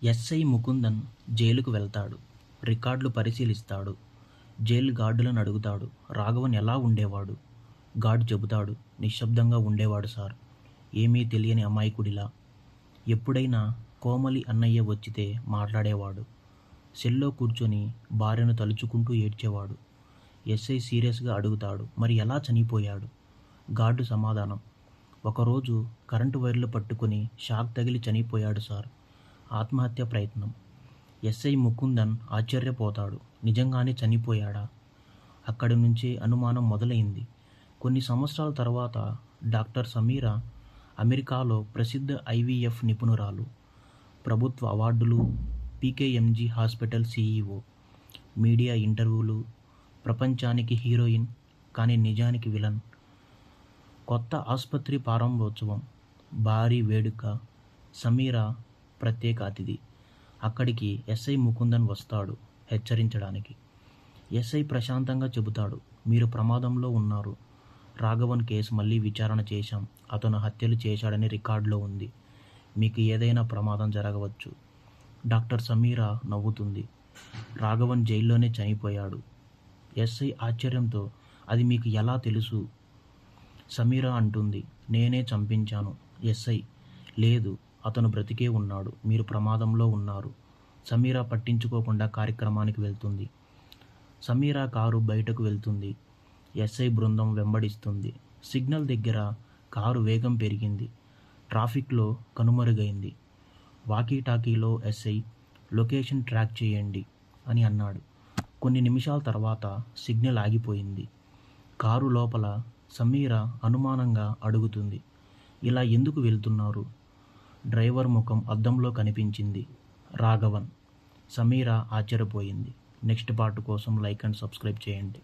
SI Mukundan జైలుకు వెళ్తాడు. రికార్డులు పరిశీలిస్తాడు. జైలు గార్డులను అడుగుతాడు, రాఘవన్ ఎలా ఉండేవాడు? గార్డు చెబుతాడు, నిశ్శబ్దంగా ఉండేవాడు సార్. ఏమీ తెలియని అమాయకుడిలా. ఎప్పుడైనా కోమలి అన్నయ్య వచ్చితే మాట్లాడేవాడు. సెల్లో కూర్చొని భార్యను తలుచుకుంటూ ఏడ్చేవాడు. ఎస్ఐ సీరియస్గా అడుగుతాడు, మరి ఎలా చనిపోయాడు? గార్డు సమాధానం, ఒకరోజు కరెంటు వైర్లు పట్టుకుని షాక్ తగిలి చనిపోయాడు సార్. ఆత్మహత్య ప్రయత్నం. ఎస్ఐ ముకుందన్ ఆశ్చర్యపోతాడు. నిజంగానే చనిపోయాడా? అక్కడి నుంచే అనుమానం మొదలైంది. కొన్ని సంవత్సరాల తర్వాత డాక్టర్ సమీరా అమెరికాలో ప్రసిద్ధ ఐవీఎఫ్ నిపుణురాలు, ప్రభుత్వ అవార్డులు, పీకేఎంజీ హాస్పిటల్ సీఈఓ, మీడియా ఇంటర్వ్యూలు, ప్రపంచానికి హీరోయిన్ కానీ నిజానికి విలన్. కొత్త ఆసుపత్రి ప్రారంభోత్సవం, భారీ వేడుక, సమీరా ప్రత్యేక అతిథి. అక్కడికి ఎస్ఐ ముకుందన్ వస్తాడు హెచ్చరించడానికి. ఎస్ఐ ప్రశాంతంగా చెబుతాడు, మీరు ప్రమాదంలో ఉన్నారు. రాఘవన్ కేసు మళ్ళీ విచారణ చేశాం. అతను హత్యలు చేశాడని రికార్డులో ఉంది. మీకు ఏదైనా ప్రమాదం జరగవచ్చు. డాక్టర్ సమీరా నవ్వుతుంది. రాఘవన్ జైల్లోనే చనిపోయాడు. ఎస్ఐ ఆశ్చర్యంతో, అది మీకు ఎలా తెలుసు? సమీరా అంటుంది, నేనే చంపించాను. ఎస్ఐ, లేదు, అతను బ్రతికే ఉన్నాడు. మీరు ప్రమాదంలో ఉన్నారు. సమీరా పట్టించుకోకుండా కార్యక్రమానికి వెళ్తుంది. సమీరా కారు బయటకు వెళ్తుంది. ఎస్ఐ బృందం వెంబడిస్తుంది. సిగ్నల్ దగ్గర కారు వేగం పెరిగింది. ట్రాఫిక్లో కనుమరుగైంది. వాకీటాకీలో ఎస్ఐ, లొకేషన్ ట్రాక్ చేయండి అని అన్నాడు. కొన్ని నిమిషాల తర్వాత సిగ్నల్ ఆగిపోయింది. కారు లోపల సమీరా అనుమానంగా అడుగుతుంది, ఇలా ఎందుకు వెళ్తున్నారు? డ్రైవర్ ముఖం అద్దంలో కనిపించింది. రాఘవన్. సమీరా ఆశ్చర్యపోయింది. నెక్స్ట్ పార్ట్ కోసం లైక్ అండ్ సబ్స్క్రైబ్ చేయండి.